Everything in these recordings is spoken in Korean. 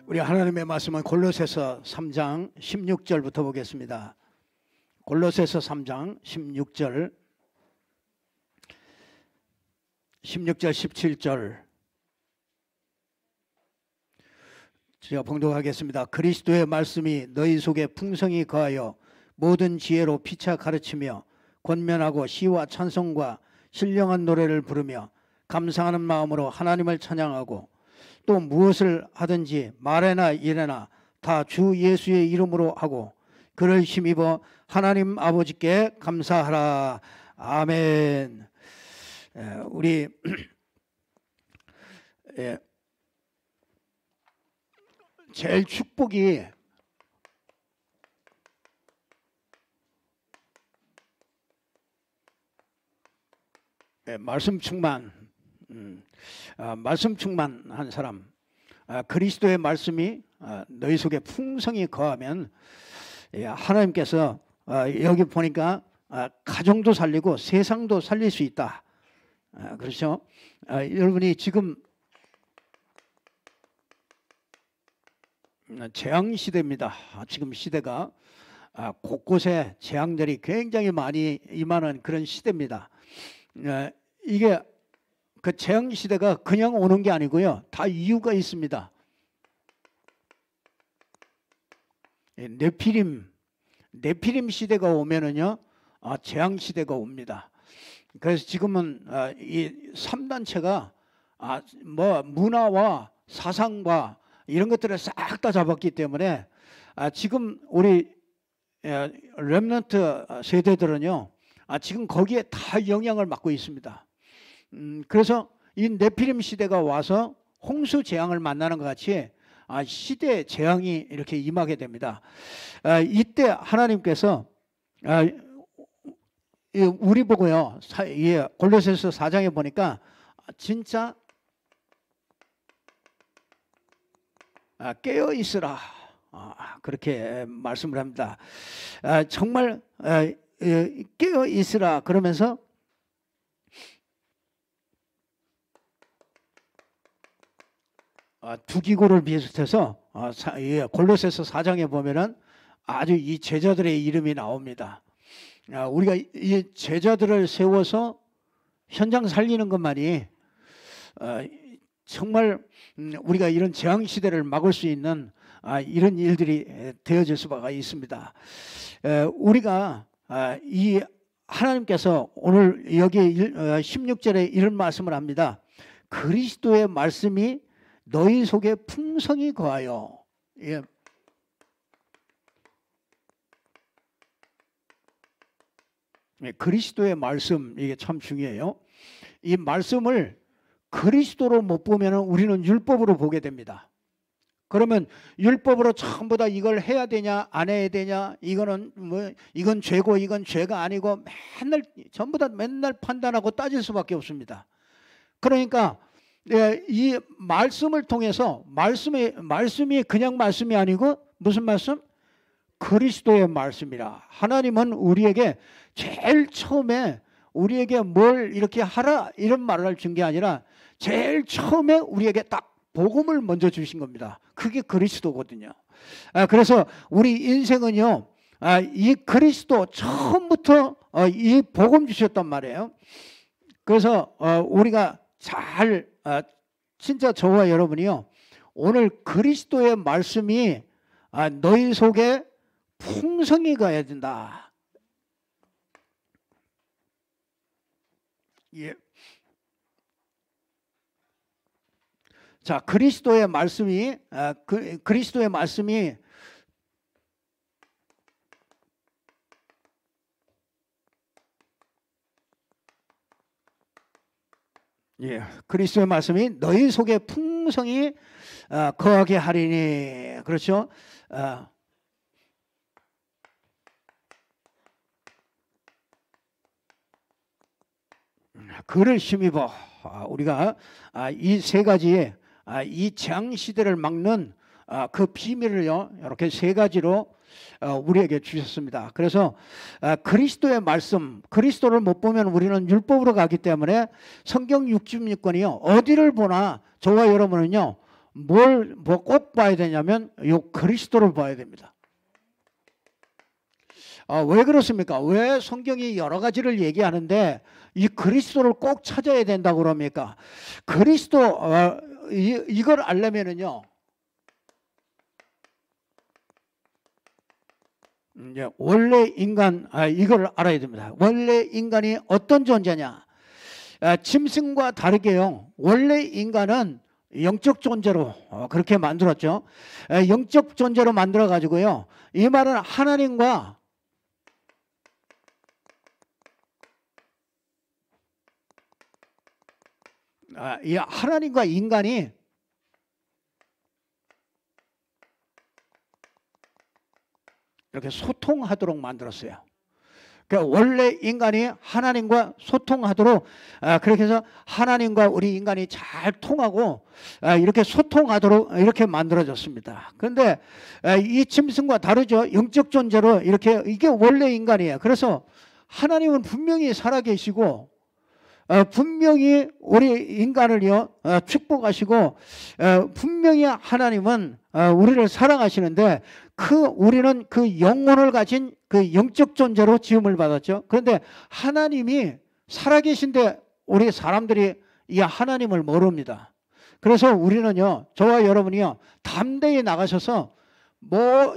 우리 하나님의 말씀은 골로새서 3장 16절부터 보겠습니다. 골로새서 3장 16절 17절 제가 봉독하겠습니다. 그리스도의 말씀이 너희 속에 풍성히 거하여 모든 지혜로 피차 가르치며 권면하고 시와 찬송과 신령한 노래를 부르며 감사하는 마음으로 하나님을 찬양하고 또 무엇을 하든지 말에나 일에나 다 주 예수의 이름으로 하고 그를 힘입어 하나님 아버지께 감사하라. 아멘. 우리 제일 축복이 말씀 충만, 말씀 충만한 사람, 그리스도의 말씀이 너희 속에 풍성히 거하면 하나님께서 여기 보니까 가정도 살리고 세상도 살릴 수 있다. 그렇죠? 여러분이 지금 재앙 시대입니다. 지금 시대가 곳곳에 재앙들이 굉장히 많이 임하는 그런 시대입니다. 이게 그 재앙 시대가 그냥 오는 게 아니고요, 다 이유가 있습니다. 네피림 시대가 오면은요, 재앙 시대가 옵니다. 그래서 지금은 이 3단체가 뭐 문화와 사상과 이런 것들을 싹 다 잡았기 때문에 지금 우리 렘넌트 세대들은요, 지금 거기에 다 영향을 받고 있습니다. 그래서 이 네피림 시대가 와서 홍수 재앙을 만나는 것 같이 시대 재앙이 이렇게 임하게 됩니다. 이때 하나님께서 우리 보고요, 골로새서 4장에 보니까 진짜 깨어 있으라, 그렇게 말씀을 합니다. 정말 깨어 있으라 그러면서 두기고를 비롯해서 골로새서 4장에 보면은 아주 이 제자들의 이름이 나옵니다. 우리가 이 제자들을 세워서 현장 살리는 것만이 정말 우리가 이런 재앙 시대를 막을 수 있는 이런 일들이 되어질 수가 있습니다. 우리가 이 하나님께서 오늘 여기 16절에 이런 말씀을 합니다. 그리스도의 말씀이 너희 속에 풍성히 거하여. 그리스도의 말씀, 이게 참 중요해요. 이 말씀을 그리스도로 못 보면 우리는 율법으로 보게 됩니다. 그러면 율법으로 전부 다 이걸 해야 되냐 안 해야 되냐, 이거는 뭐 이건 죄고 이건 죄가 아니고 맨날 전부 다 맨날 판단하고 따질 수밖에 없습니다. 그러니까 이 말씀을 통해서 말씀이 그냥 말씀이 아니고 무슨 말씀? 그리스도의 말씀이라. 하나님은 우리에게 제일 처음에 우리에게 뭘 이렇게 하라 이런 말을 준 게 아니라 제일 처음에 우리에게 딱 복음을 먼저 주신 겁니다. 그게 그리스도거든요. 그래서 우리 인생은요, 이 그리스도 처음부터 이 복음 주셨단 말이에요. 그래서 우리가 잘 진짜 저와 여러분이요, 오늘 그리스도의 말씀이 너희 속에 풍성히 가야 된다. 예. 자, 그리스도의 말씀이 그리스도의 말씀이 그리스도의 말씀이 너희 속에 풍성히 거하게 하리니. 그렇죠? 그를 힘입어. 우리가 이 세 가지의 이 재앙 시대를 막는 그 비밀을요, 이렇게 세 가지로 우리에게 주셨습니다. 그래서 그리스도의 말씀, 그리스도를 못 보면 우리는 율법으로 가기 때문에 성경 66권이요, 어디를 보나 저와 여러분은요, 뭐 꼭 봐야 되냐면 요 그리스도를 봐야 됩니다. 왜 그렇습니까? 왜 성경이 여러 가지를 얘기하는데 이 그리스도를 꼭 찾아야 된다고 그럽니까? 그리스도 이걸 알려면은요. 이제 원래 인간 이걸 알아야 됩니다. 원래 인간이 어떤 존재냐? 짐승과 다르게요. 원래 인간은 영적 존재로 그렇게 만들었죠. 영적 존재로 만들어 가지고요. 이 말은 하나님과 이 하나님과 인간이 이렇게 소통하도록 만들었어요. 그러니까 원래 인간이 하나님과 소통하도록 그렇게 해서 하나님과 우리 인간이 잘 통하고 이렇게 소통하도록 이렇게 만들어졌습니다. 그런데 이 짐승과 다르죠. 영적 존재로 이렇게 이게 원래 인간이에요. 그래서 하나님은 분명히 살아계시고 분명히 우리 인간을요 축복하시고 분명히 하나님은 우리를 사랑하시는데 우리는 그 영혼을 가진 그 영적 존재로 지음을 받았죠. 그런데 하나님이 살아계신데 우리 사람들이 이 하나님을 모릅니다. 그래서 우리는요 저와 여러분이요 담대히 나가셔서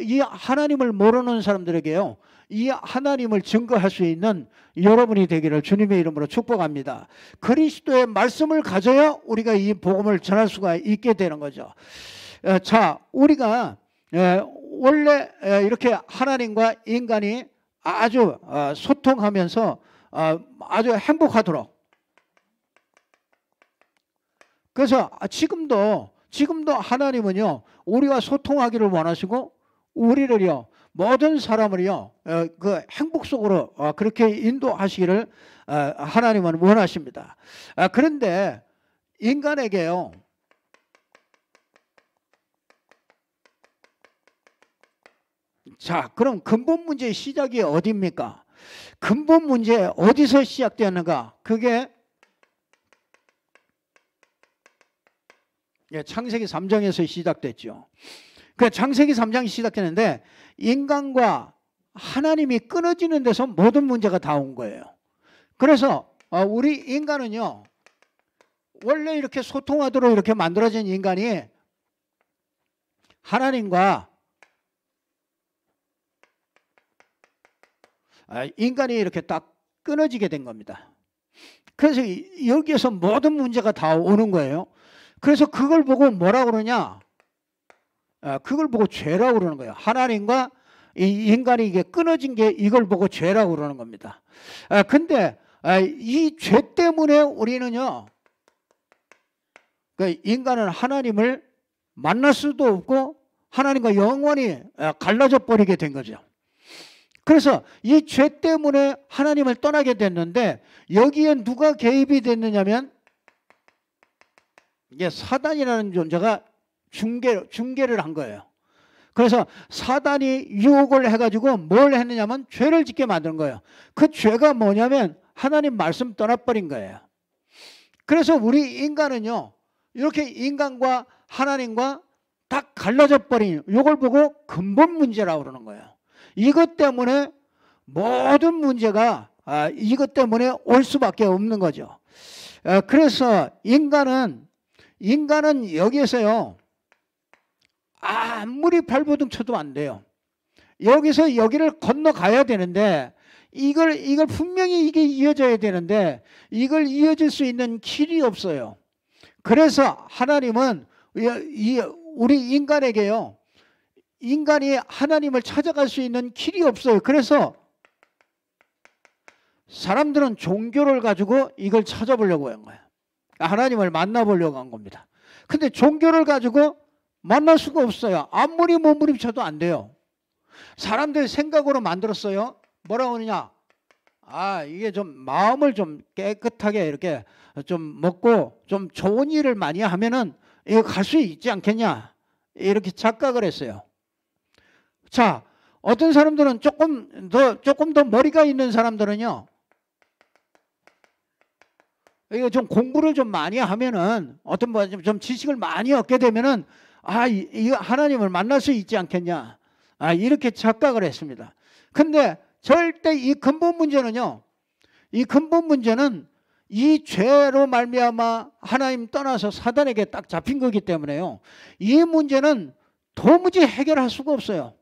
이 하나님을 모르는 사람들에게요 이 하나님을 증거할 수 있는 여러분이 되기를 주님의 이름으로 축복합니다. 그리스도의 말씀을 가져야 우리가 이 복음을 전할 수가 있게 되는 거죠. 자, 우리가 원래 이렇게 하나님과 인간이 아주 소통하면서 아주 행복하도록, 그래서 지금도 하나님은요 우리와 소통하기를 원하시고 우리를요 모든 사람을요 그 행복 속으로 그렇게 인도하시기를 하나님은 원하십니다. 그런데 인간에게요 자, 그럼 근본 문제의 시작이 어디입니까? 근본 문제 어디서 시작되었는가? 그게 창세기 3장에서 시작됐죠. 그 창세기 3장이 시작했는데 인간과 하나님이 끊어지는 데서 모든 문제가 다 온 거예요. 그래서 우리 인간은요 원래 이렇게 소통하도록 이렇게 만들어진 인간이 하나님과 인간이 이렇게 딱 끊어지게 된 겁니다. 그래서 여기에서 모든 문제가 다 오는 거예요. 그래서 그걸 보고 뭐라고 그러냐? 그걸 보고 죄라고 그러는 거예요. 하나님과 이 인간이 이게 끊어진 게 이걸 보고 죄라고 그러는 겁니다. 근데 이 죄 때문에 우리는요, 그 인간은 하나님을 만날 수도 없고 하나님과 영원히 갈라져 버리게 된 거죠. 그래서 이 죄 때문에 하나님을 떠나게 됐는데 여기에 누가 개입이 됐느냐면 이게 사단이라는 존재가 중개를 한 거예요. 그래서 사단이 유혹을 해가지고 뭘 했느냐면 죄를 짓게 만든 거예요. 그 죄가 뭐냐면 하나님 말씀 떠나버린 거예요. 그래서 우리 인간은요 이렇게 인간과 하나님과 딱 갈라져 버린 이걸 보고 근본 문제라고 그러는 거예요. 이것 때문에 모든 문제가 이것 때문에 올 수밖에 없는 거죠. 그래서 인간은 여기에서요 아무리 발버둥 쳐도 안 돼요. 여기서 여기를 건너가야 되는데 이걸 분명히 이게 이어져야 되는데 이걸 이어질 수 있는 길이 없어요. 그래서 하나님은 우리 인간에게요 인간이 하나님을 찾아갈 수 있는 길이 없어요. 그래서 사람들은 종교를 가지고 이걸 찾아보려고 한 거예요. 하나님을 만나보려고 한 겁니다. 근데 종교를 가지고 만날 수가 없어요. 아무리 몸부림쳐도 안 돼요. 사람들 생각으로 만들었어요. 뭐라고 하느냐? 이게 좀 마음을 좀 깨끗하게 이렇게 좀 먹고 좀 좋은 일을 많이 하면은 이거 갈 수 있지 않겠냐? 이렇게 착각을 했어요. 자, 어떤 사람들은 조금 더 머리가 있는 사람들은요. 이거 좀 공부를 좀 많이 하면은 어떤 뭐 좀 지식을 많이 얻게 되면은 이거 하나님을 만날 수 있지 않겠냐. 이렇게 착각을 했습니다. 근데 절대 이 근본 문제는요. 이 근본 문제는 이 죄로 말미암아 하나님 떠나서 사단에게 딱 잡힌 거기 때문에요. 이 문제는 도무지 해결할 수가 없어요.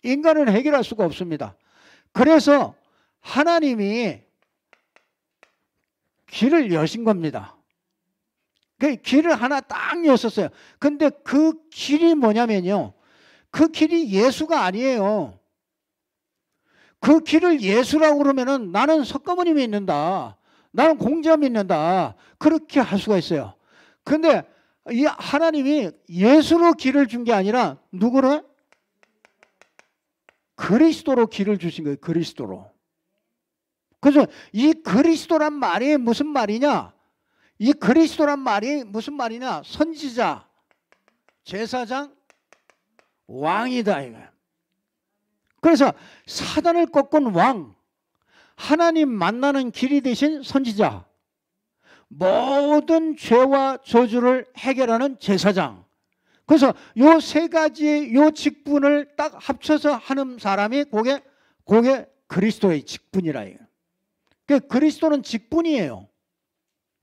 인간은 해결할 수가 없습니다. 그래서 하나님이 길을 여신 겁니다. 그 길을 하나 딱 여셨어요. 근데 그 길이 뭐냐면요. 그 길이 예수가 아니에요. 그 길을 예수라고 그러면은 나는 석가모니 믿는다. 나는 공자 믿는다. 그렇게 할 수가 있어요. 근데 이 하나님이 예수로 길을 준 게 아니라 누구로? 그리스도로 길을 주신 거예요. 그리스도로. 그래서 이 그리스도란 말이 무슨 말이냐? 이 그리스도란 말이 무슨 말이냐? 선지자, 제사장, 왕이다 이거예요. 그래서 사단을 꺾은 왕, 하나님 만나는 길이 되신 선지자, 모든 죄와 저주를 해결하는 제사장. 그래서 요 세 가지 요 직분을 딱 합쳐서 하는 사람이 그게 그리스도의 직분이라 해요. 그리스도는 직분이에요.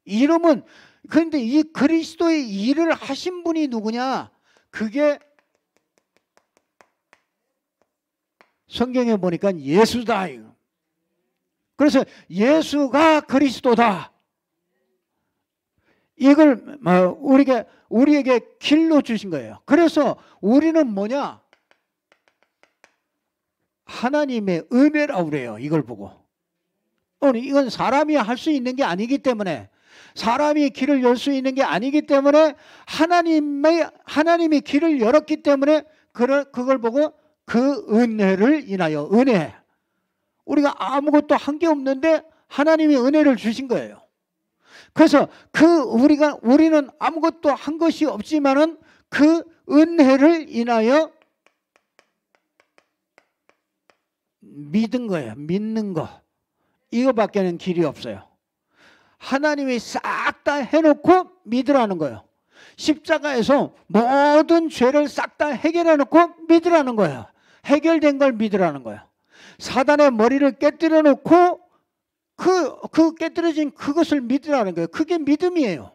이름은. 그런데 이 그리스도의 일을 하신 분이 누구냐? 그게 성경에 보니까 예수다. 그래서 예수가 그리스도다. 이걸 우리에게 길로 주신 거예요. 그래서 우리는 뭐냐? 하나님의 은혜라고 그래요. 이걸 보고. 이건 사람이 할 수 있는 게 아니기 때문에, 사람이 길을 열 수 있는 게 아니기 때문에 하나님이 길을 열었기 때문에 그걸 보고 그 은혜를 인하여, 은혜. 우리가 아무것도 한 게 없는데 하나님이 은혜를 주신 거예요. 그래서 우리는 아무것도 한 것이 없지만은 그 은혜를 인하여 믿은 거예요. 믿는 거. 이거밖에는 길이 없어요. 하나님이 싹 다 해놓고 믿으라는 거예요. 십자가에서 모든 죄를 싹 다 해결해놓고 믿으라는 거예요. 해결된 걸 믿으라는 거예요. 사단의 머리를 깨뜨려 놓고 그 깨뜨려진 그것을 믿으라는 거예요. 그게 믿음이에요.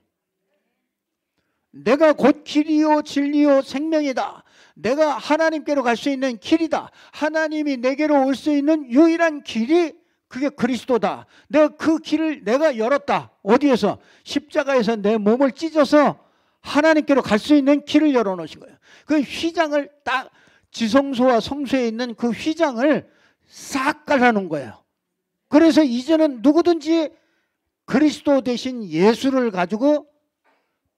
내가 곧 길이요 진리요 생명이다. 내가 하나님께로 갈 수 있는 길이다. 하나님이 내게로 올 수 있는 유일한 길이 그게 그리스도다. 내가 그 길을 내가 열었다. 어디에서? 십자가에서 내 몸을 찢어서 하나님께로 갈 수 있는 길을 열어놓으신 거예요. 그 휘장을 딱 지성소와 성소에 있는 그 휘장을 싹 깔아놓은 거예요. 그래서 이제는 누구든지 그리스도 대신 예수를 가지고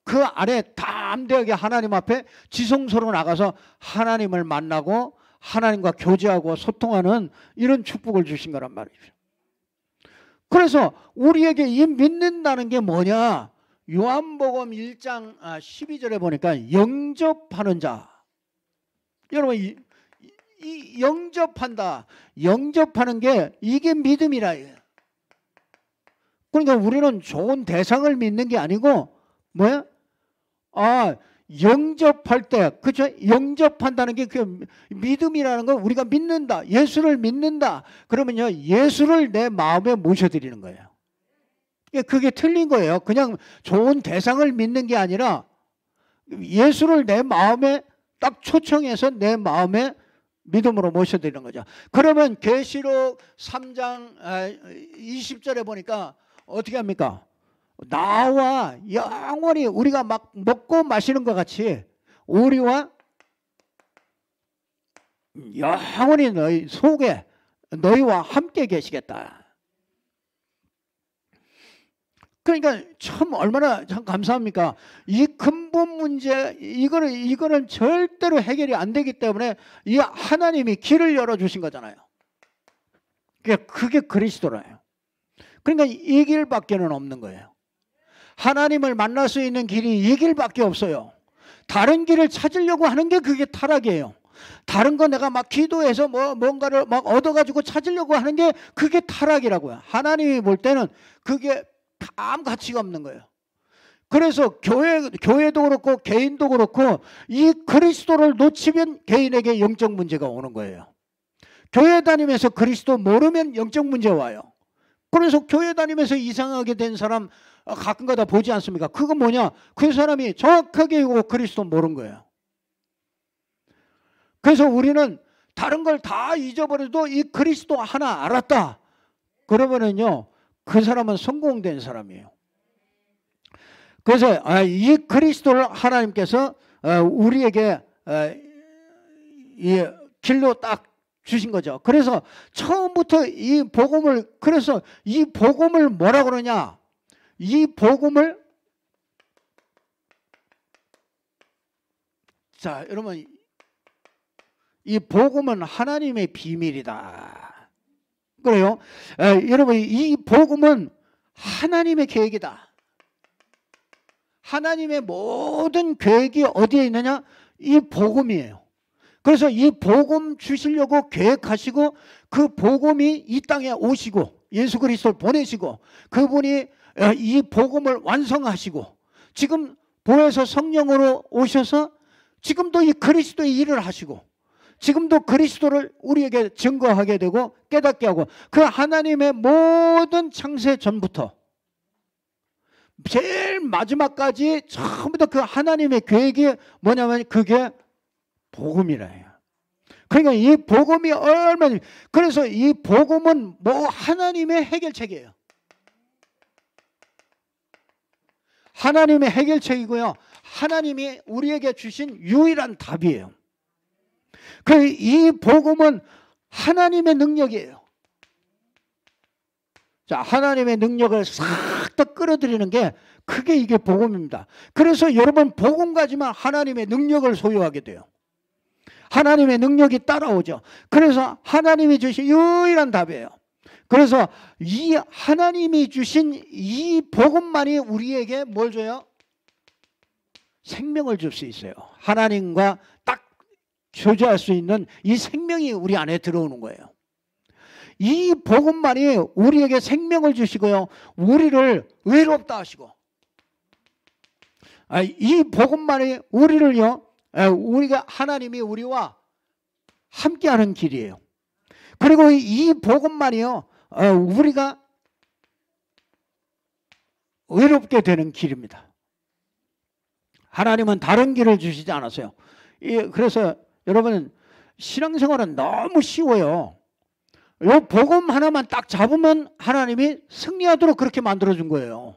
그 안에 담대하게 하나님 앞에 지성소로 나가서 하나님을 만나고 하나님과 교제하고 소통하는 이런 축복을 주신 거란 말이죠. 그래서 우리에게 이 믿는다는 게 뭐냐? 요한복음 1장 12절에 보니까 영접하는 자. 여러분 이 영접한다. 영접하는 게 이게 믿음이라. 그러니까 우리는 좋은 대상을 믿는 게 아니고 뭐야? 영접할 때, 그렇죠? 영접한다는 게 그 믿음이라는 거. 우리가 믿는다. 예수를 믿는다. 그러면요, 예수를 내 마음에 모셔드리는 거예요. 그게 틀린 거예요. 그냥 좋은 대상을 믿는 게 아니라 예수를 내 마음에 딱 초청해서 내 마음에 믿음으로 모셔드리는 거죠. 그러면 계시록 3장 20절에 보니까 어떻게 합니까? 나와 영원히 우리가 막 먹고 마시는 것 같이 우리와 영원히 너희 속에 너희와 함께 계시겠다. 그러니까 참 얼마나 참 감사합니까? 이 근본 문제 이거는 절대로 해결이 안 되기 때문에 이 하나님이 길을 열어주신 거잖아요. 그게 그리스도라요. 그러니까 이 길밖에는 없는 거예요. 하나님을 만날 수 있는 길이 이 길밖에 없어요. 다른 길을 찾으려고 하는 게 그게 타락이에요. 다른 거 내가 막 기도해서 뭔가를 막 얻어가지고 찾으려고 하는 게 그게 타락이라고요. 하나님이 볼 때는 그게 아무 가치가 없는 거예요. 그래서 교회도 그렇고 개인도 그렇고 이 그리스도를 놓치면 개인에게 영적 문제가 오는 거예요. 교회 다니면서 그리스도 모르면 영적 문제 와요. 그래서 교회 다니면서 이상하게 된 사람 가끔가다 보지 않습니까? 그건 뭐냐? 그 사람이 정확하게 그리스도 모른 거예요. 그래서 우리는 다른 걸 다 잊어버려도 이 그리스도 하나 알았다. 그러면은요, 그 사람은 성공된 사람이에요. 그래서 이 그리스도를 하나님께서 우리에게 이 길로 딱 주신 거죠. 그래서 처음부터 이 복음을, 그래서 이 복음을 뭐라 그러냐? 이 복음을, 자, 여러분, 이 복음은 하나님의 비밀이다. 그래요? 여러분, 이 복음은 하나님의 계획이다. 하나님의 모든 계획이 어디에 있느냐? 이 복음이에요. 그래서 이 복음 주시려고 계획하시고 그 복음이 이 땅에 오시고 예수 그리스도를 보내시고 그분이 이 복음을 완성하시고 지금 보혜사 성령으로 오셔서 지금도 이 그리스도의 일을 하시고 지금도 그리스도를 우리에게 증거하게 되고 깨닫게 하고 그 하나님의 모든 창세 전부터 제일 마지막까지 처음부터 그 하나님의 계획이 뭐냐면 그게 복음이라요. 그러니까 이 복음이 얼마나, 그래서 이 복음은 뭐 하나님의 해결책이에요. 하나님의 해결책이고요. 하나님이 우리에게 주신 유일한 답이에요. 이 복음은 하나님의 능력이에요. 자, 하나님의 능력을 싹 다 끌어들이는 게 그게 이게 복음입니다. 그래서 여러분 복음 가지만 하나님의 능력을 소유하게 돼요. 하나님의 능력이 따라오죠. 그래서 하나님이 주신 유일한 답이에요. 그래서 이 하나님이 주신 이 복음만이 우리에게 뭘 줘요? 생명을 줄 수 있어요. 하나님과 딱 교제할 수 있는 이 생명이 우리 안에 들어오는 거예요. 이 복음만이 우리에게 생명을 주시고요. 우리를 외롭다 하시고 이 복음만이 우리를요. 우리가 하나님이 우리와 함께하는 길이에요. 그리고 이 복음만이요. 우리가 외롭게 되는 길입니다. 하나님은 다른 길을 주시지 않았어요. 그래서 여러분 신앙생활은 너무 쉬워요. 이 복음 하나만 딱 잡으면 하나님이 승리하도록 그렇게 만들어준 거예요.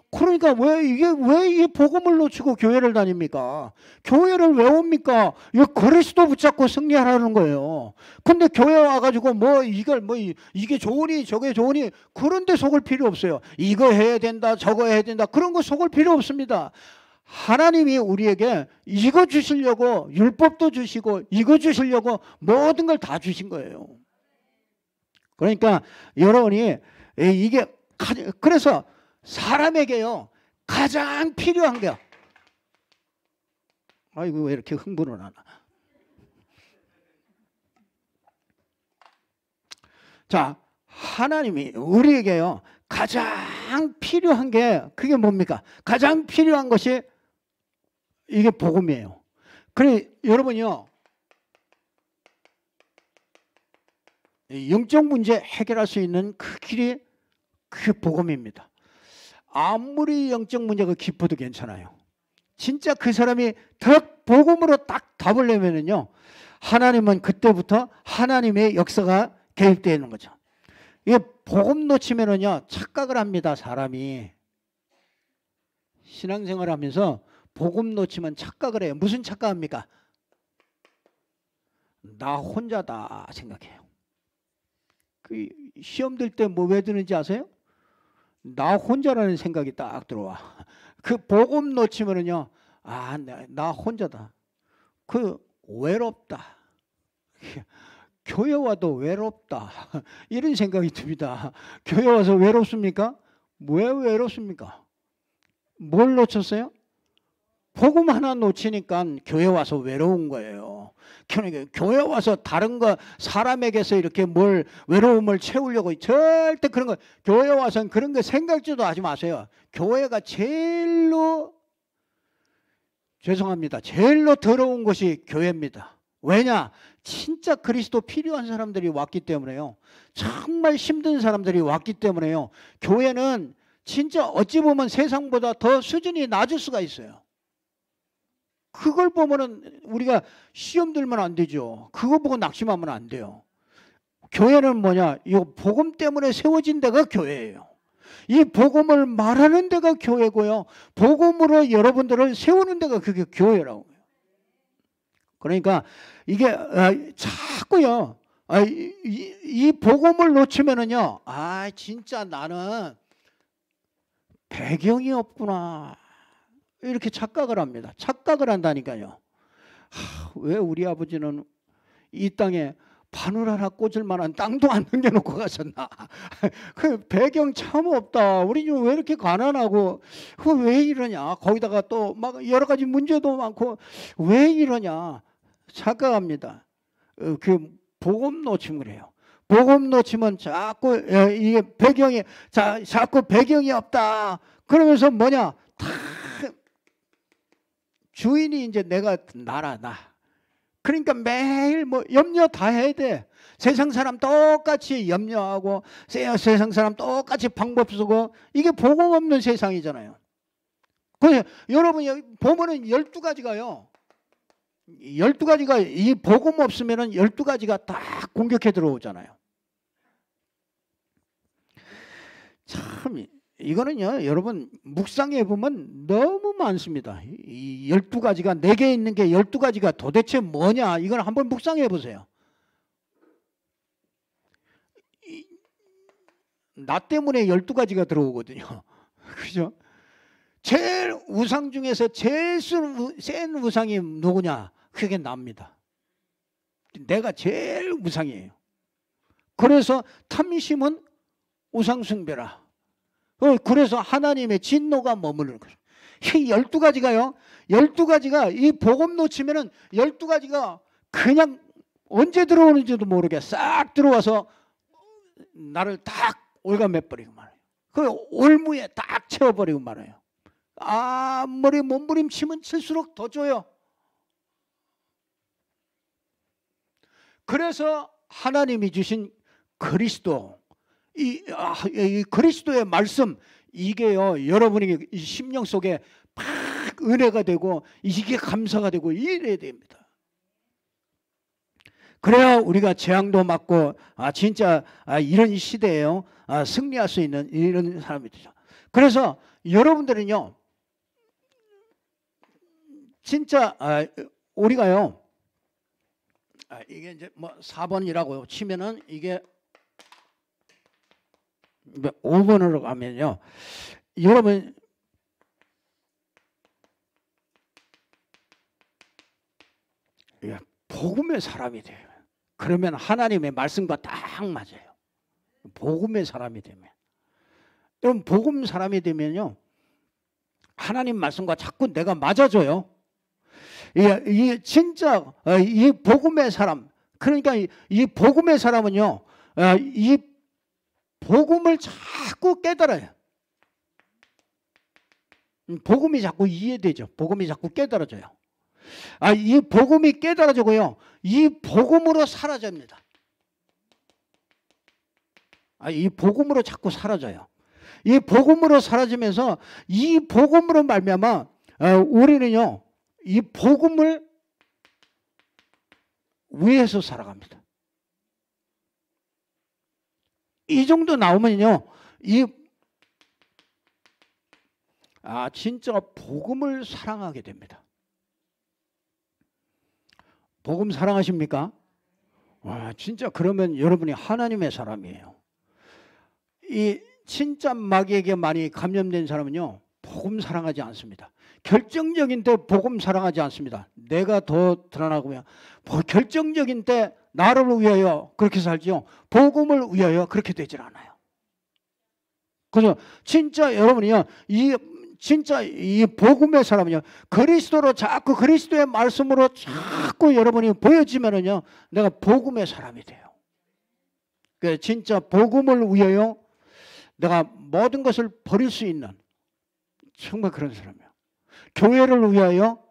그러니까 왜 이 복음을 놓치고 교회를 다닙니까? 교회를 왜 옵니까? 이 그리스도 붙잡고 승리하라는 거예요. 근데 교회 와가지고 이게 좋으니 저게 좋으니 그런데 속을 필요 없어요. 이거 해야 된다 저거 해야 된다 그런 거 속을 필요 없습니다. 하나님이 우리에게 이거 주시려고 율법도 주시고 이거 주시려고 모든 걸 다 주신 거예요. 그러니까 여러분이 이게 그래서 사람에게요 가장 필요한 게 아이고 왜 이렇게 흥분을 하나. 자, 하나님이 우리에게요 가장 필요한 게 그게 뭡니까? 가장 필요한 것이 이게 복음이에요. 그래 여러분이요 영적 문제 해결할 수 있는 그 길이 그 복음입니다. 아무리 영적 문제가 깊어도 괜찮아요. 진짜 그 사람이 더 복음으로 딱 답을 내면은요 하나님은 그때부터 하나님의 역사가 개입되어 있는 거죠. 이게 복음 놓치면은요 착각을 합니다. 사람이 신앙생활 하면서 복음 놓치면 착각을 해요. 무슨 착각합니까? 나 혼자다 생각해요. 그 시험 들 때 뭐 왜 드는지 아세요? 나 혼자라는 생각이 딱 들어와. 그 복음 놓치면은요, 나 혼자다. 그 외롭다. 교회 와도 외롭다. 이런 생각이 듭니다. 교회 와서 외롭습니까? 왜 외롭습니까? 뭘 놓쳤어요? 복음 하나 놓치니까 교회 와서 외로운 거예요. 그러니까 교회 와서 다른 거 사람에게서 이렇게 뭘 외로움을 채우려고 절대 그런 거, 교회 와서는 그런 거 생각지도 하지 마세요. 교회가 제일로, 죄송합니다, 제일로 더러운 곳이 교회입니다. 왜냐? 진짜 그리스도 필요한 사람들이 왔기 때문에요. 정말 힘든 사람들이 왔기 때문에요. 교회는 진짜 어찌 보면 세상보다 더 수준이 낮을 수가 있어요. 그걸 보면은 우리가 시험 들면 안 되죠. 그거 보고 낙심하면 안 돼요. 교회는 뭐냐? 이 복음 때문에 세워진 데가 교회예요. 이 복음을 말하는 데가 교회고요. 복음으로 여러분들을 세우는 데가 그게 교회라고. 그러니까 이게 자꾸요. 이 복음을 놓치면은요. 진짜 나는 배경이 없구나. 이렇게 착각을 합니다. 착각을 한다니까요. 왜 우리 아버지는 이 땅에 바늘 하나 꽂을 만한 땅도 안 남겨놓고 가셨나. 그 배경 참 없다. 우리 좀 왜 이렇게 가난하고 왜 이러냐. 거기다가 또 막 여러 가지 문제도 많고 왜 이러냐. 착각합니다. 그 복음 놓치면 그래요. 복음 놓치면 자꾸 이게 배경이 자꾸 배경이 없다. 그러면서 뭐냐. 다 주인이 이제 내가 나라 나. 그러니까 매일 뭐 염려 다 해야 돼. 세상 사람 똑같이 염려하고 세상 사람 똑같이 방법 쓰고 이게 복음 없는 세상이잖아요. 그래서 여러분이 보면은 12가지가요. 12가지가 이 복음 없으면은 12가지가 다 공격해 들어오잖아요. 참 이거는요, 여러분 묵상해 보면 너무 많습니다. 이 12가지가 내게 있는 게 12가지가 도대체 뭐냐? 이걸 한번 묵상해 보세요. 나 때문에 12가지가 들어오거든요. 그죠? 제일 우상 중에서 제일 센 우상이 누구냐? 그게 납니다. 내가 제일 우상이에요. 그래서 탐심은 우상 숭배라. 그래서 하나님의 진노가 머무르는 거죠. 이 12가지가요. 12가지가 이 복음 놓치면은 12가지가 그냥 언제 들어오는지도 모르게 싹 들어와서 나를 딱 올가매버리고 말아요. 그 올무에 딱 채워버리고 말아요. 아무리 몸부림치면 칠수록 더 줘요. 그래서 하나님이 주신 그리스도, 이 그리스도의 말씀, 이게요, 여러분에게 이 심령 속에 막 은혜가 되고 이게 감사가 되고 이래야 됩니다. 그래야 우리가 재앙도 맞고 진짜 이런 시대에요, 승리할 수 있는 이런 사람이 되죠. 그래서 여러분들은요, 진짜 우리가요, 이게 이제 뭐 4번이라고 치면은 이게 5번으로 가면요, 여러분 복음의 사람이 돼요. 그러면 하나님의 말씀과 딱 맞아요. 복음의 사람이 되면, 여러분 복음 사람이 되면요, 하나님 말씀과 자꾸 내가 맞아줘요. 이 진짜 이 복음의 사람, 그러니까 이 복음의 사람은요, 이 복음을 자꾸 깨달아요. 복음이 자꾸 이해되죠. 복음이 자꾸 깨달아져요. 이 복음이 깨달아지고요, 이 복음으로 사라집니다. 이 복음으로 자꾸 사라져요. 이 복음으로 사라지면서 이 복음으로 말미암아 우리는요, 이 복음을 위해서 살아갑니다. 이 정도 나오면요, 진짜 복음을 사랑하게 됩니다. 복음 사랑하십니까? 진짜 그러면 여러분이 하나님의 사람이에요. 이 진짜 마귀에게 많이 감염된 사람은요, 복음 사랑하지 않습니다. 결정적인 때 복음 사랑하지 않습니다. 내가 더 드러나고요, 결정적인 때 나를 위하여 그렇게 살지요, 복음을 위하여 그렇게 되질 않아요. 그래서 진짜 여러분이요, 이 진짜 이 복음의 사람은요, 그리스도로 자꾸 그리스도의 말씀으로 자꾸 여러분이 보여지면은요, 내가 복음의 사람이 돼요. 그 진짜 복음을 위하여 내가 모든 것을 버릴 수 있는 정말 그런 사람이에요. 교회를 위하여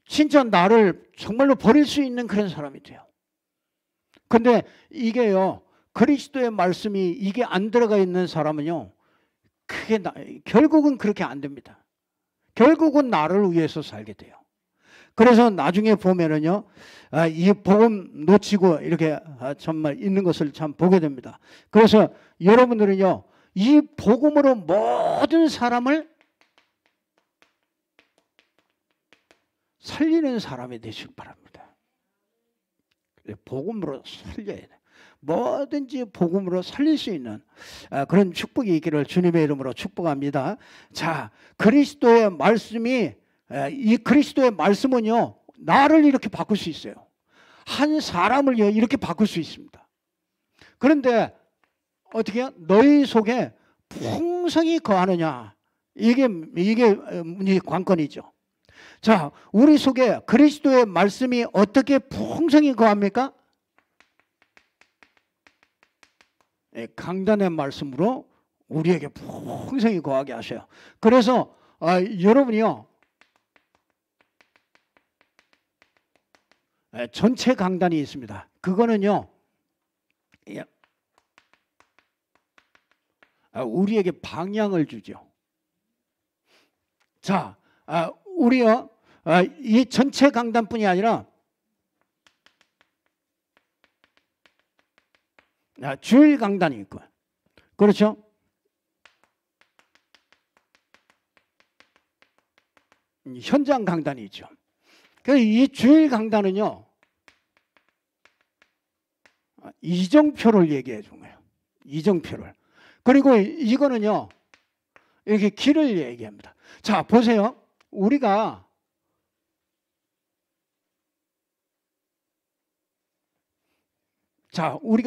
진짜 나를 정말로 버릴 수 있는 그런 사람이 돼요. 근데 이게요, 그리스도의 말씀이 이게 안 들어가 있는 사람은요, 결국은 그렇게 안 됩니다. 결국은 나를 위해서 살게 돼요. 그래서 나중에 보면은요, 이 복음 놓치고 이렇게 정말 있는 것을 참 보게 됩니다. 그래서 여러분들은요, 이 복음으로 모든 사람을 살리는 사람이 되시기 바랍니다. 복음으로 살려야 돼요. 뭐든지 복음으로 살릴 수 있는 그런 축복이 있기를 주님의 이름으로 축복합니다. 자, 그리스도의 말씀이, 이 그리스도의 말씀은요, 나를 이렇게 바꿀 수 있어요. 한 사람을 이렇게 바꿀 수 있습니다. 그런데 어떻게 해요? 너희 속에 풍성히 거하느냐, 이게 관건이죠. 자, 우리 속에 그리스도의 말씀이 어떻게 풍성히 거합니까? 강단의 말씀으로 우리에게 풍성히 거하게 하셔요. 그래서 여러분이요, 전체 강단이 있습니다. 그거는요, 우리에게 방향을 주죠. 자, 우리요, 이 전체 강단뿐이 아니라 주일 강단이 있고, 그렇죠? 현장 강단이 있죠. 그래서 이 주일 강단은요, 이정표를 얘기해 준 거예요. 이정표를. 그리고 이거는요, 이렇게 길을 얘기합니다. 자, 보세요. 우리가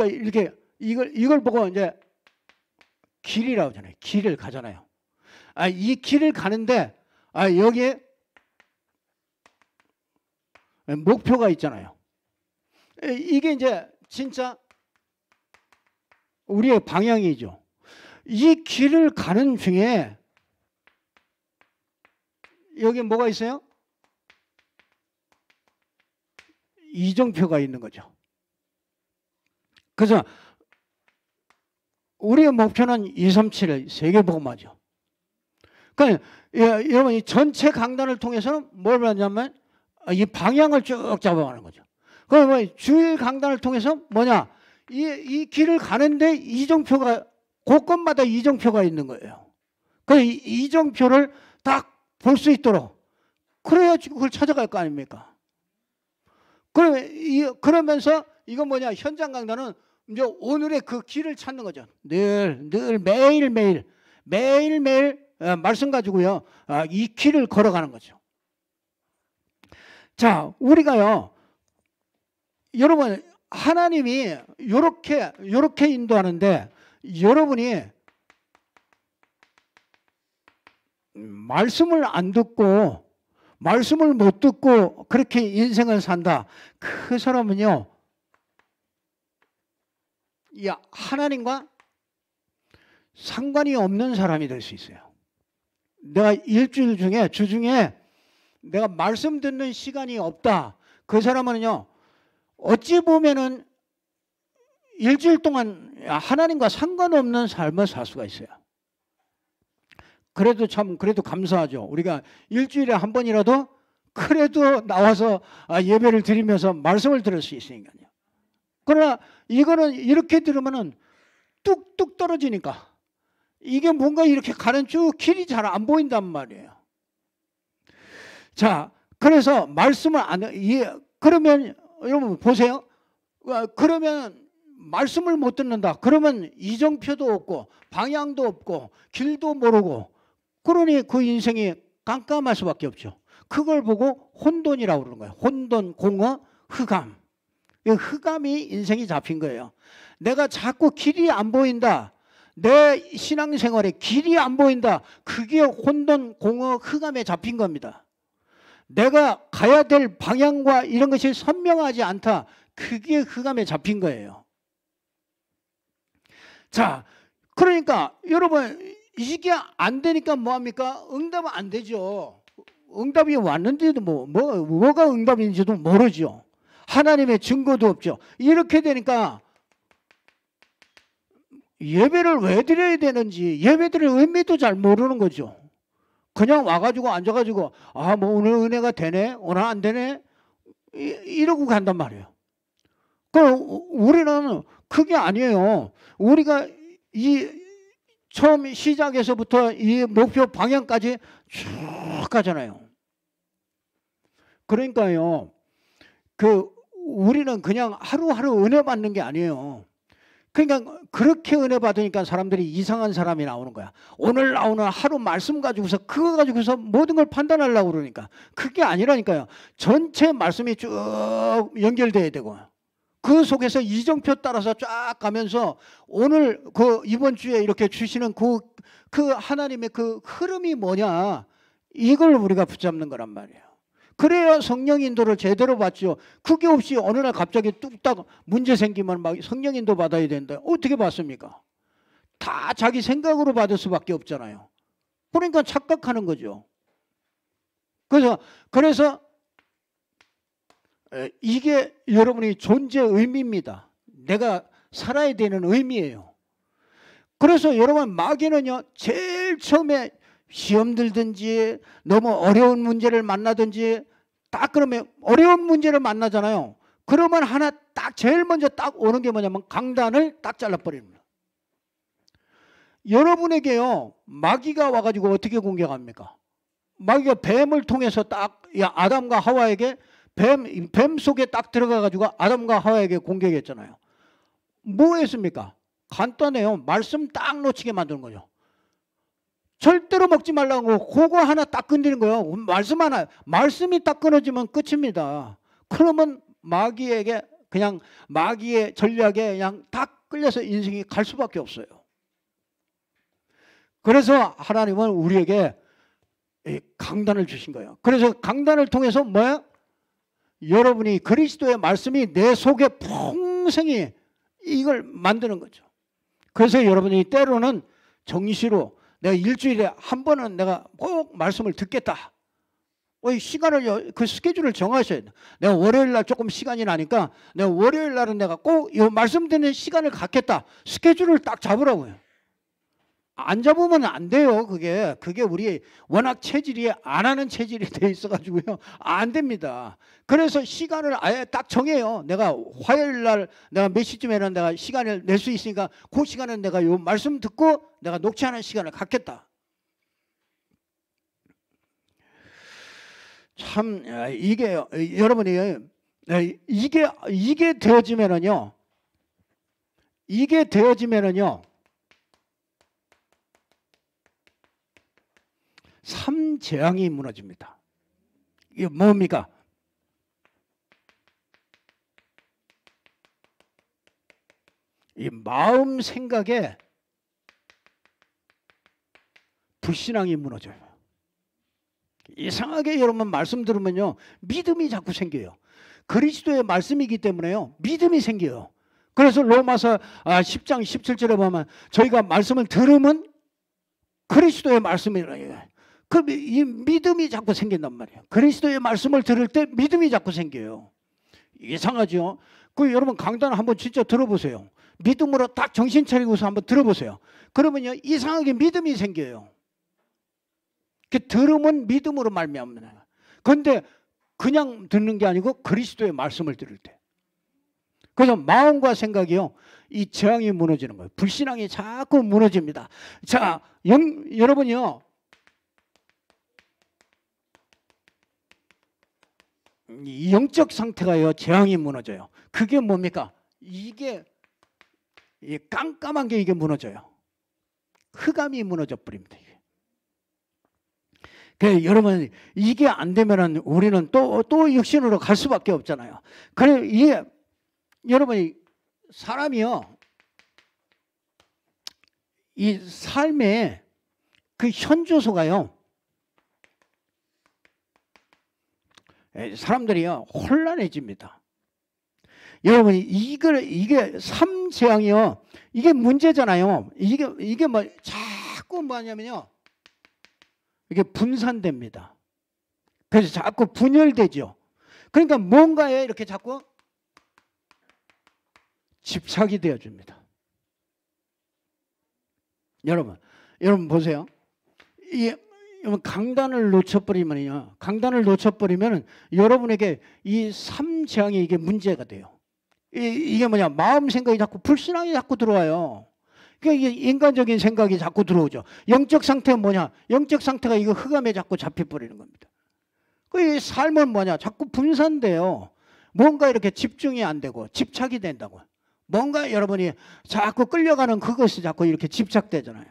이렇게 이걸 보고 이제 길이라고 하잖아요. 길을 가잖아요. 이 길을 가는데 여기에 목표가 있잖아요. 이게 이제 진짜 우리의 방향이죠. 이 길을 가는 중에 여기 뭐가 있어요? 이정표가 있는 거죠. 그래서 우리의 목표는 237 세계복음화죠. 그러니까 여러분 이 전체 강단을 통해서는 뭘 하냐면 이 방향을 쭉 잡아가는 거죠. 그러면 주일 강단을 통해서 뭐냐? 이 길을 가는데 이정표가 곳곳마다 이정표가 있는 거예요. 그 이정표를 딱 볼 수 있도록 그래야지 그걸 찾아갈 거 아닙니까? 그러면서 이건 뭐냐? 현장 강단은 이제 오늘의 그 길을 찾는 거죠. 늘 매일매일 말씀 가지고요, 이 길을 걸어가는 거죠. 자, 우리가요, 여러분 하나님이 요렇게 인도하는데 여러분이 말씀을 안 듣고 말씀을 못 듣고 그렇게 인생을 산다. 그 사람은요, 하나님과 상관이 없는 사람이 될 수 있어요. 내가 일주일 중에 주중에 내가 말씀 듣는 시간이 없다. 그 사람은요, 어찌 보면은 일주일 동안 하나님과 상관없는 삶을 살 수가 있어요. 그래도 감사하죠. 우리가 일주일에 한 번이라도 그래도 나와서 예배를 드리면서 말씀을 들을 수 있으니까요. 그러나 이거는 이렇게 들으면은 뚝뚝 떨어지니까 이게 뭔가 이렇게 가는 쭉 길이 잘 안 보인단 말이에요. 자, 그래서 말씀을 그러면 여러분 보세요. 그러면 말씀을 못 듣는다. 그러면 이정표도 없고 방향도 없고 길도 모르고, 그러니 그 인생이 깜깜할 수밖에 없죠. 그걸 보고 혼돈이라고 그러는 거예요. 혼돈, 공허, 흑암. 흑암이 인생이 잡힌 거예요. 내가 자꾸 길이 안 보인다. 내 신앙생활에 길이 안 보인다. 그게 혼돈, 공허, 흑암에 잡힌 겁니다. 내가 가야 될 방향과 이런 것이 선명하지 않다. 그게 흑암에 잡힌 거예요. 자, 그러니까 여러분 이게 안 되니까 뭐합니까? 응답은 안 되죠. 응답이 왔는데도 뭐가 응답인지도 모르죠. 하나님의 증거도 없죠. 이렇게 되니까 예배를 왜 드려야 되는지 예배드릴 의미도 잘 모르는 거죠. 그냥 와가지고 앉아가지고 뭐 오늘 은혜가 되네 오늘 안 되네 이러고 간단 말이에요. 우리는 그게 아니에요. 우리가 이 처음 시작에서부터 이 목표 방향까지 쭉 가잖아요. 그러니까요. 우리는 그냥 하루하루 은혜 받는 게 아니에요. 그러니까 그렇게 은혜 받으니까 사람들이 이상한 사람이 나오는 거야. 오늘 나오는 하루 말씀 가지고서 그거 가지고서 모든 걸 판단하려고 그러니까. 그게 아니라니까요. 전체 말씀이 쭉 연결돼야 되고 그 속에서 이정표 따라서 쫙 가면서 오늘 이번 주에 이렇게 주시는 그 하나님의 그 흐름이 뭐냐 이걸 우리가 붙잡는 거란 말이에요. 그래야 성령 인도를 제대로 받죠. 그게 없이 어느 날 갑자기 뚝딱 문제 생기면 막 성령 인도 받아야 된다. 어떻게 받습니까? 다 자기 생각으로 받을 수밖에 없잖아요. 그러니까 착각하는 거죠. 그래서 이게 여러분의 존재의 의미입니다. 내가 살아야 되는 의미예요. 그래서 여러분 마귀는요 제일 처음에 시험 들든지 너무 어려운 문제를 만나든지 딱 그러면 어려운 문제를 만나잖아요. 그러면 하나 딱 제일 먼저 딱 오는 게 뭐냐면 강단을 딱 잘라버립니다. 여러분에게요 마귀가 와가지고 어떻게 공격합니까? 마귀가 뱀을 통해서 딱 아담과 하와에게 뱀 속에 딱 들어가가지고 아담과 하와에게 공격했잖아요. 뭐 했습니까? 간단해요. 말씀 딱 놓치게 만드는 거죠. 절대로 먹지 말라고 그거 하나 딱 건드리는 거예요. 말씀 하나. 말씀이 딱 끊어지면 끝입니다. 그러면 마귀에게 그냥 마귀의 전략에 그냥 딱 끌려서 인생이 갈 수밖에 없어요. 그래서 하나님은 우리에게 강단을 주신 거예요. 그래서 강단을 통해서 뭐야? 여러분이 그리스도의 말씀이 내 속에 풍성히 이걸 만드는 거죠. 그래서 여러분이 때로는 정시로 내가 일주일에 한 번은 내가 꼭 말씀을 듣겠다. 시간을 그 스케줄을 정하셔야 돼. 내가 월요일 날 조금 시간이 나니까 내가 월요일 날은 내가 꼭 이 말씀 듣는 시간을 갖겠다. 스케줄을 딱 잡으라고요. 안 잡으면 안 돼요. 그게 우리 워낙 체질이 안 하는 체질이 돼 있어가지고요. 안 됩니다. 그래서 시간을 아예 딱 정해요. 내가 화요일 날 내가 몇 시쯤에는 내가 시간을 낼 수 있으니까 그 시간은 내가 요 말씀 듣고 내가 녹취하는 시간을 갖겠다. 참 이게 여러분이 이게 되어지면은요. 삼재앙이 무너집니다. 이게 뭡니까? 이 마음 생각에 불신앙이 무너져요. 이상하게 여러분 말씀 들으면요 믿음이 자꾸 생겨요. 그리스도의 말씀이기 때문에요 믿음이 생겨요. 그래서 로마서 10장 17절에 보면 저희가 말씀을 들으면 그리스도의 말씀이라 이 믿음이 자꾸 생긴단 말이에요. 그리스도의 말씀을 들을 때 믿음이 자꾸 생겨요. 이상하죠? 여러분 강단 한번 진짜 들어보세요. 믿음으로 딱 정신 차리고서 한번 들어보세요. 그러면요 이상하게 믿음이 생겨요. 들으면 믿음으로 말미암습니다. 그런데 그냥 듣는 게 아니고 그리스도의 말씀을 들을 때. 그래서 마음과 생각이요 이 재앙이 무너지는 거예요. 불신앙이 자꾸 무너집니다. 자, 여러분이요 영적 상태가요 재앙이 무너져요. 그게 뭡니까? 이게 깜깜한 게 이게 무너져요. 흑암이 무너져 버립니다. 여러분 이게 안 되면은 우리는 또 육신으로 갈 수밖에 없잖아요. 그래 이게 여러분이 사람이요 이 삶의 그 현조소가요, 사람들이요 혼란해집니다. 여러분 이게 삼재앙이요, 이게 문제잖아요. 이게 뭐 자꾸 뭐냐면요, 이게 분산됩니다. 그래서 자꾸 분열되죠. 그러니까 뭔가에 이렇게 자꾸 집착이 되어줍니다. 여러분 보세요. 강단을 놓쳐버리면요, 여러분에게 이 삼재앙이 이게 문제가 돼요. 이게 뭐냐, 마음 생각이 자꾸 불신앙이 자꾸 들어와요. 그러니까 이게 인간적인 생각이 자꾸 들어오죠. 영적 상태는 뭐냐, 영적 상태가 이거 흑암에 자꾸 잡혀버리는 겁니다. 그 삶은 뭐냐, 자꾸 분산돼요. 뭔가 이렇게 집중이 안 되고 집착이 된다고. 뭔가 여러분이 자꾸 끌려가는 그것이 자꾸 이렇게 집착되잖아요.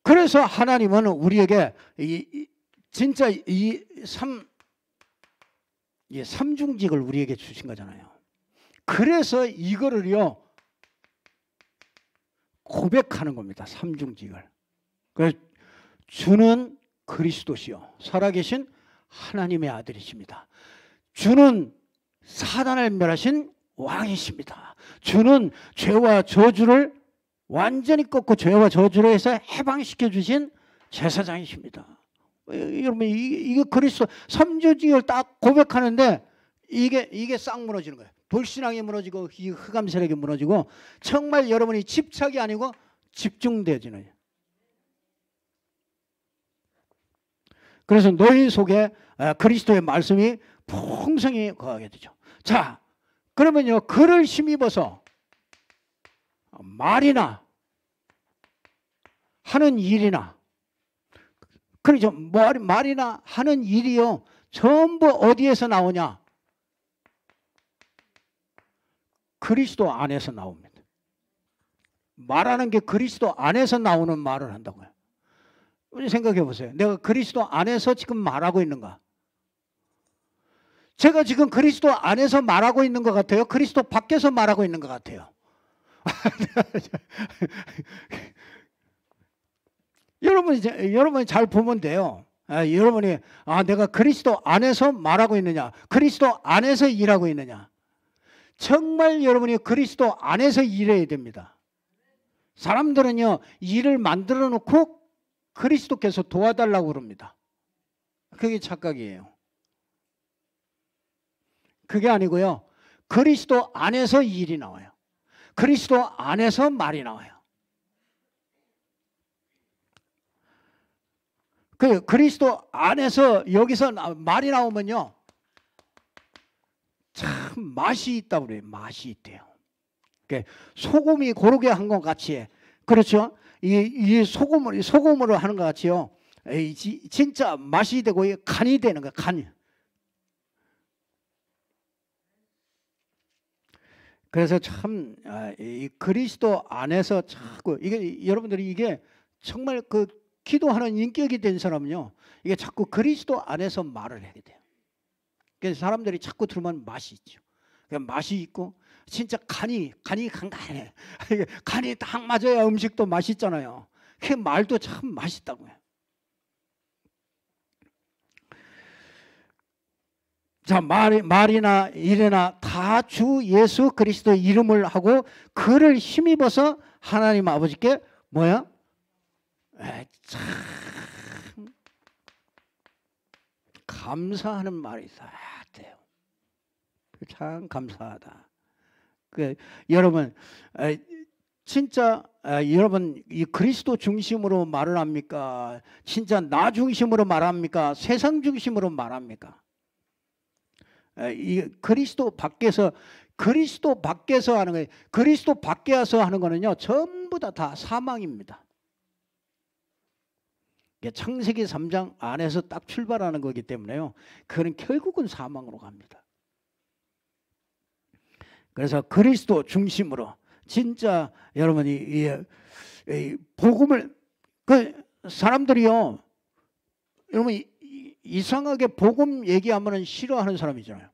그래서 하나님은 우리에게 진짜 이 삼중직을 우리에게 주신 거잖아요. 그래서 이거를요 고백하는 겁니다. 삼중직을. 그래서 주는 그리스도시요 살아계신 하나님의 아들이십니다. 주는 사단을 멸하신 왕이십니다. 주는 죄와 저주를 완전히 꺾고 죄와 저주로 해서 해방시켜 주신 제사장이십니다. 여러분 이게 그리스도 삼중직을 딱 고백하는데 이게 싹 무너지는 거예요. 돌신앙이 무너지고 이 흑암 세력이 무너지고 정말 여러분이 집착이 아니고 집중되어지는 거예요. 그래서 너희 속에 그리스도의 말씀이 풍성히 거하게 되죠. 자, 그러면요 그를 힘입어서 말이나 하는 일이나, 그렇죠, 말이나 하는 일이요 전부 어디에서 나오냐? 그리스도 안에서 나옵니다. 말하는 게 그리스도 안에서 나오는 말을 한다고요. 우리 생각해 보세요. 내가 그리스도 안에서 지금 말하고 있는가? 제가 지금 그리스도 안에서 말하고 있는 것 같아요? 그리스도 밖에서 말하고 있는 것 같아요? 여러분이 잘 보면 돼요. 여러분이 내가 그리스도 안에서 말하고 있느냐, 그리스도 안에서 일하고 있느냐. 정말 여러분이 그리스도 안에서 일해야 됩니다. 사람들은요 일을 만들어 놓고 그리스도께서 도와달라고 그럽니다. 그게 착각이에요. 그게 아니고요, 그리스도 안에서 일이 나와요. 그리스도 안에서 말이 나와요. 그리스도 안에서 여기서 말이 나오면요 참 맛이 있다고 그래요. 맛이 있대요. 소금이 고르게 한 것 같이, 그렇죠? 이 소금으로 하는 것 같이요 진짜 맛이 되고 간이 되는 거예요. 간. 그래서 참 이 그리스도 안에서 자꾸 이게 여러분들이 이게 정말 그 기도하는 인격이 된 사람은요 이게 자꾸 그리스도 안에서 말을 하게 돼요. 그래서 사람들이 자꾸 들으면 맛이 있죠. 맛이 있고 진짜 간이 간간해. 간이 딱 맞아야 음식도 맛있잖아요. 그 말도 참 맛있다고요. 자, 말이나 일이나 다 주 예수 그리스도 이름을 하고 그를 힘입어서 하나님 아버지께 뭐야? 참 감사하는 말이 있어야 돼요. 참 감사하다. 여러분 진짜 여러분 이 그리스도 중심으로 말을 합니까? 진짜 나 중심으로 말합니까? 세상 중심으로 말합니까? 이 그리스도 밖에서 하는 거예요. 그리스도 밖에서 하는 거는요 전부 다 사망입니다. 창세기 3장 안에서 딱 출발하는 거기 때문에요 그는 결국은 사망으로 갑니다. 그래서 그리스도 중심으로 진짜 여러분이 이 복음을 사람들이요 여러분 이상하게 복음 얘기하면 싫어하는 사람이잖아요.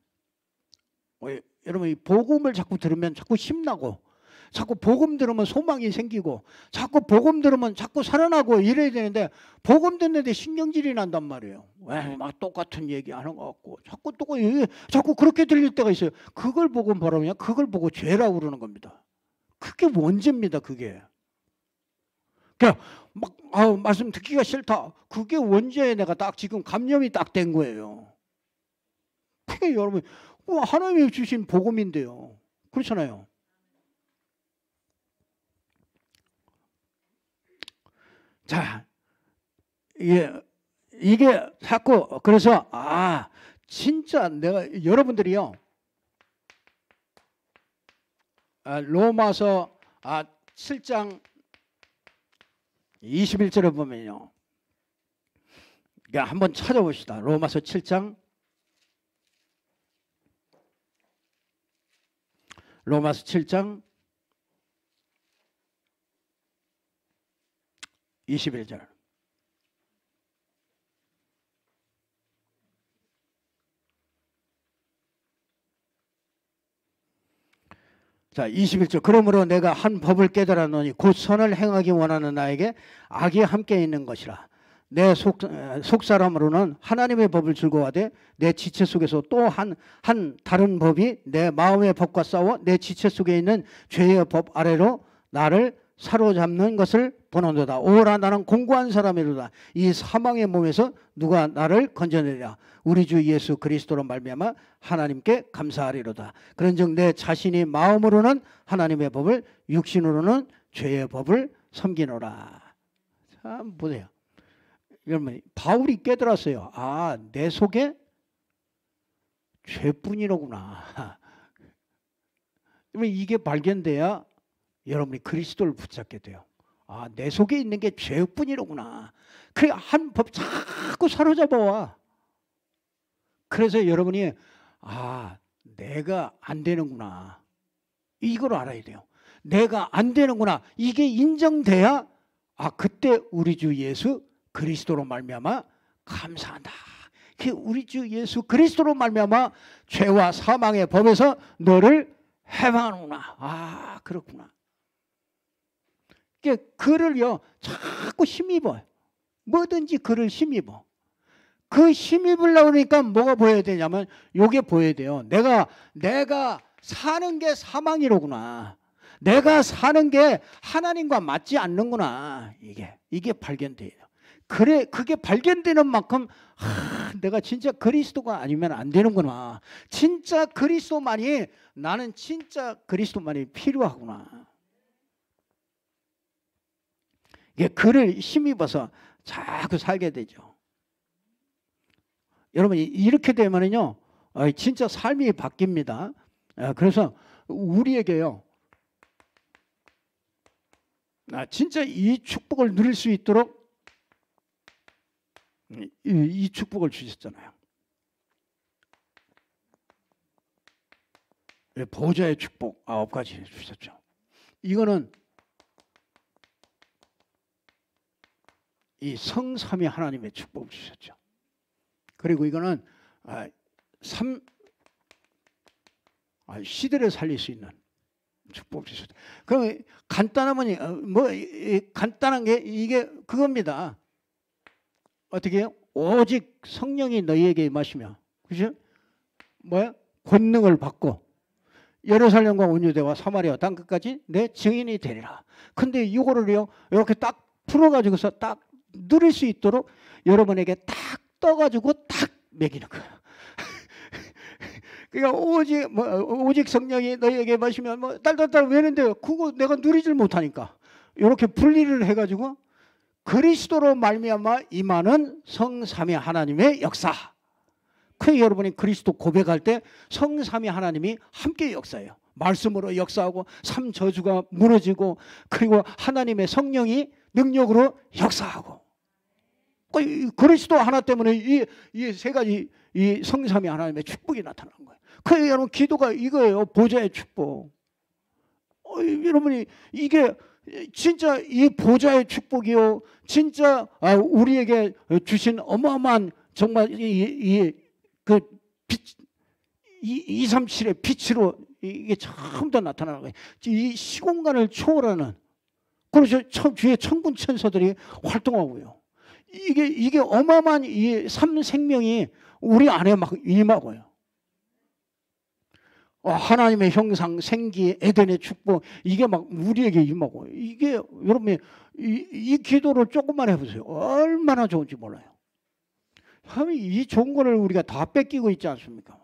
여러분 이 복음을 자꾸 들으면 자꾸 힘나고, 자꾸 복음 들으면 소망이 생기고, 자꾸 복음 들으면 자꾸 살아나고 이래야 되는데, 복음 듣는데 신경질이 난단 말이에요. 왜 막 똑같은 얘기 하는 것 같고, 자꾸 그렇게 들릴 때가 있어요. 그걸 보고 뭐라냐? 그걸 보고 죄라고 그러는 겁니다. 그게 원죄입니다. 그게. 그냥 막 말씀 듣기가 싫다. 그게 원죄에 내가 딱 지금 감염이 딱 된 거예요. 그게 여러분 하나님이 주신 복음인데요. 그렇잖아요. 자, 이게 자꾸 그래서 진짜 내가 여러분들이요, 로마서 7장 21절에 보면요, 한번 찾아봅시다. 로마서 7장 21절. 자, 21절. 그러므로 내가 한 법을 깨달았노니 곧 선을 행하기 원하는 나에게 악이 함께 있는 것이라. 내 속사람으로는 하나님의 법을 즐거워하되 내 지체 속에서 또 한 다른 법이 내 마음의 법과 싸워 내 지체 속에 있는 죄의 법 아래로 나를 사로잡는 것을 보는도다. 오라 나는 공고한 사람이로다. 이 사망의 몸에서 누가 나를 건져내랴. 우리 주 예수 그리스도로 말미암아 하나님께 감사하리로다. 그런즉 내 자신이 마음으로는 하나님의 법을, 육신으로는 죄의 법을 섬기노라. 참 보세요. 여러분 바울이 깨달았어요. 내 속에 죄뿐이로구나. 이게 발견돼야 여러분이 그리스도를 붙잡게 돼요. 내 속에 있는 게 죄뿐이로구나. 그래 한 법 자꾸 사로잡아와. 그래서 여러분이 내가 안 되는구나. 이걸 알아야 돼요. 내가 안 되는구나. 이게 인정돼야 그때 우리 주 예수 그리스도로 말미암아 감사한다. 우리 주 예수 그리스도로 말미암아 죄와 사망의 법에서 너를 해방하는구나. 그렇구나. 그를요 자꾸 힘입어요. 뭐든지 그를 힘입어. 그 힘입으려고 그러니까 뭐가 보여야 되냐면 요게 보여야 돼요. 내가 사는 게 사망이로구나. 내가 사는 게 하나님과 맞지 않는구나. 이게 발견돼요. 그래, 그게 발견되는 만큼 내가 진짜 그리스도가 아니면 안 되는구나. 진짜 그리스도만이, 나는 진짜 그리스도만이 필요하구나. 이게 그를 힘입어서 자꾸 살게 되죠. 여러분 이렇게 되면은요 진짜 삶이 바뀝니다. 그래서 우리에게요 진짜 이 축복을 누릴 수 있도록 이 축복을 주셨잖아요. 보좌의 축복 9가지 주셨죠. 이거는 이 성삼위 하나님의 축복을 주셨죠. 그리고 이거는 시대를 살릴 수 있는 축복을 주셨죠. 그럼 간단하면 간단한 게 이게 그겁니다. 어떻게 해요? 오직 성령이 너희에게 임하시며, 그죠? 뭐야? 권능을 받고 예루살렘과 온유대와 사마리아 땅 끝까지 내 증인이 되리라. 근데 이거를요 이렇게 딱 풀어가지고서 딱 누릴 수 있도록 여러분에게 딱 떠가지고 딱 먹이는 거예요. 그러니까 오직 성령이 너희에게 마시면 딸딸딸 외는데 그거 내가 누리질 못하니까 이렇게 분리를 해가지고 그리스도로 말미암아 임하는 성삼위 하나님의 역사. 그 여러분이 그리스도 고백할 때 성삼위 하나님이 함께 역사해요. 말씀으로 역사하고 삶 저주가 무너지고 그리고 하나님의 성령이 능력으로 역사하고 그리스도 하나 때문에 이 세 가지 이 성삼위 하나님의 축복이 나타나는 거예요. 그래서 여러분 기도가 이거예요. 보좌의 축복. 여러분이 이게 진짜 이 보좌의 축복이요. 진짜 우리에게 주신 어마어마한 정말 237의 빛으로 이게 처음 더 나타나는 거예요. 이 시공간을 초월하는, 그래서 뒤에 천군 천사들이 활동하고요. 이게 어마어마한 이 삼생명이 우리 안에 막 임하고요. 하나님의 형상, 생기, 에덴의 축복, 이게 막 우리에게 임하고, 이게 여러분 이 기도를 조금만 해보세요. 얼마나 좋은지 몰라요. 이 좋은 거를 우리가 다 뺏기고 있지 않습니까?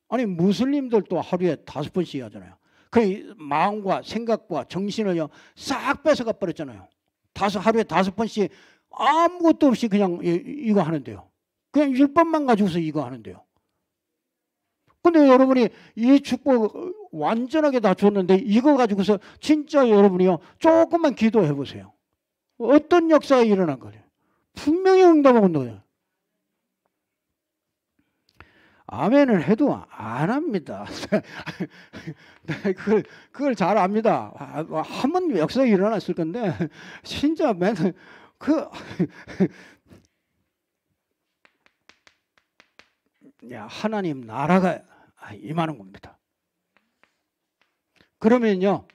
아니 무슬림들도 하루에 5번씩 하잖아요. 그 마음과 생각과 정신을요 싹 뺏어가 버렸잖아요. 하루에 5번씩 아무것도 없이 그냥 이거 하는데요. 그냥 율법만 가지고서 이거 하는데요. 근데 여러분이 이 축복 완전하게 다 줬는데 이거 가지고서 진짜 여러분이요 조금만 기도해 보세요. 어떤 역사가 일어난 거예요? 분명히 응답하는 거예요. 아멘을 해도 안 합니다. 그걸 잘 압니다. 한 번 역사가 일어났을 건데 진짜 맨날 하나님 나라가 임하는 겁니다. 그러면요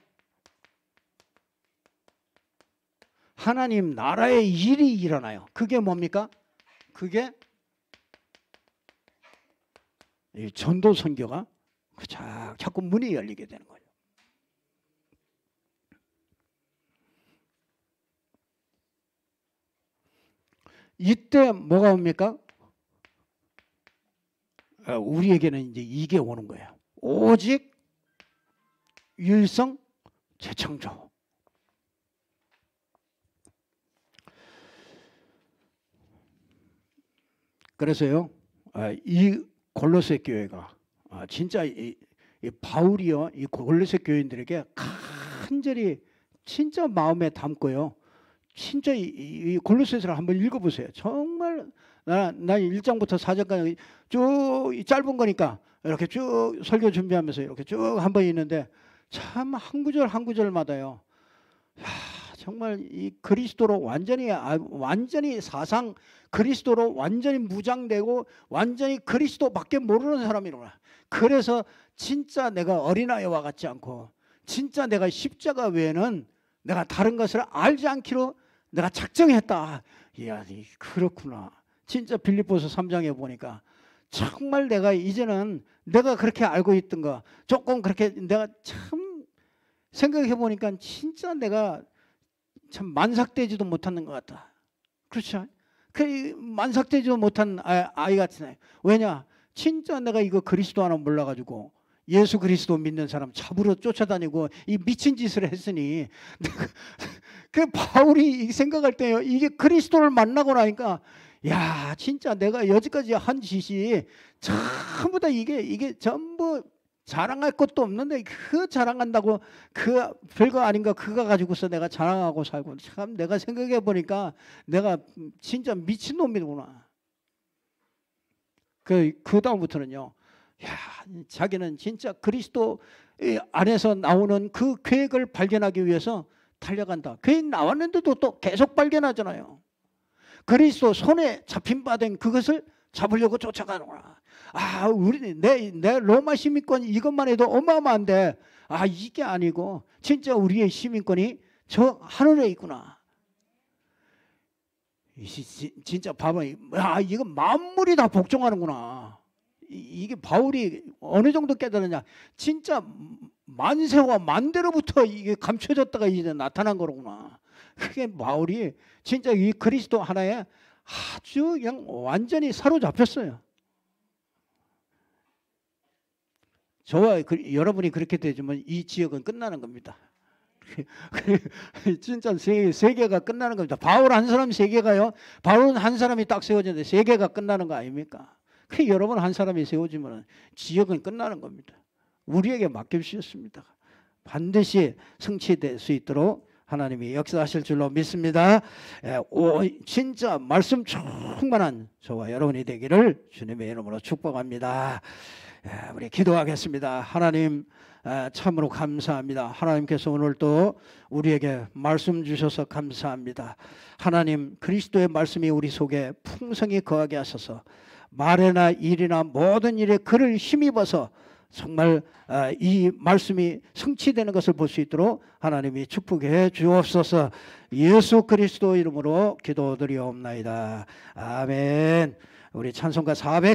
하나님 나라의 일이 일어나요. 그게 뭡니까? 그게 이 전도 선교가 자꾸 문이 열리게 되는 거예요. 이때 뭐가 옵니까? 우리에게는 이제 이게 오는 거예요. 오직 유일성 재창조. 그래서요, 이 골로새 교회가 진짜 이 바울이요, 이 골로새 교인들에게 간절히 진짜 마음에 담고요. 진짜 이 골로새서를 한번 읽어보세요. 정말 나 1장부터 4장까지 쭉 짧은 거니까 이렇게 쭉 설교 준비하면서 이렇게 쭉 한번 있는데 참 한 구절 한 구절마다요. 정말 이 그리스도로 완전히 사상 그리스도로 완전히 무장되고 완전히 그리스도밖에 모르는 사람이구나. 그래서 진짜 내가 어린아이와 같지 않고 진짜 내가 십자가 외에는 내가 다른 것을 알지 않기로 내가 작정했다. 이야, 그렇구나. 진짜 빌립보서 3장에 보니까 정말 내가 이제는 내가 그렇게 알고 있던 거 조금 그렇게 내가 참 생각해 보니까 진짜 내가 참 만삭되지도 못하는 것 같다. 그렇죠? 그 만삭되지도 못한 아이 같으네. 왜냐? 진짜 내가 이거 그리스도 하나 몰라가지고 예수 그리스도 믿는 사람 잡으러 쫓아다니고 이 미친 짓을 했으니 그 바울이 생각할 때요. 이게 그리스도를 만나고 나니까 야 진짜 내가 여지까지 한 짓이 전부 다 이게 전부 자랑할 것도 없는데 그 자랑한다고 그 별거 아닌가 그거 가지고서 내가 자랑하고 살고 참 내가 생각해 보니까 내가 진짜 미친놈이구나. 그 다음부터는요. 야 자기는 진짜 그리스도 안에서 나오는 그 계획을 발견하기 위해서 달려간다. 계획 나왔는데도 또 계속 발견하잖아요. 그리스도 손에 잡힌 바 된 그것을 잡으려고 쫓아가는구나. 우리 내 로마 시민권 이것만 해도 어마어마한데 이게 아니고 진짜 우리의 시민권이 저 하늘에 있구나. 진짜 봐봐. 이거 만물이 다 복종하는구나. 이게 바울이 어느 정도 깨달았냐. 진짜 만세와 만대로부터 이게 감춰졌다가 이제 나타난 거구나. 그게 바울이 진짜 이 그리스도 하나에 아주 그냥 완전히 사로잡혔어요. 저와 여러분이 그렇게 되지만 이 지역은 끝나는 겁니다. 진짜 세계가 끝나는 겁니다. 바울 한 사람 세계가요. 바울 한 사람이 딱 세워지는데 세계가 끝나는 거 아닙니까? 그 여러분 한 사람이 세워지면 지역은 끝나는 겁니다. 우리에게 맡겨주셨습니다. 반드시 성취될 수 있도록 하나님이 역사하실 줄로 믿습니다. 진짜 말씀 충만한 저와 여러분이 되기를 주님의 이름으로 축복합니다. 우리 기도하겠습니다. 하나님 참으로 감사합니다. 하나님께서 오늘 또 우리에게 말씀 주셔서 감사합니다. 하나님 그리스도의 말씀이 우리 속에 풍성히 거하게 하셔서 말이나 일이나 모든 일에 그를 힘입어서 정말 이 말씀이 성취되는 것을 볼 수 있도록 하나님이 축복해 주옵소서. 예수 그리스도 이름으로 기도드리옵나이다. 아멘. 우리 찬송가 400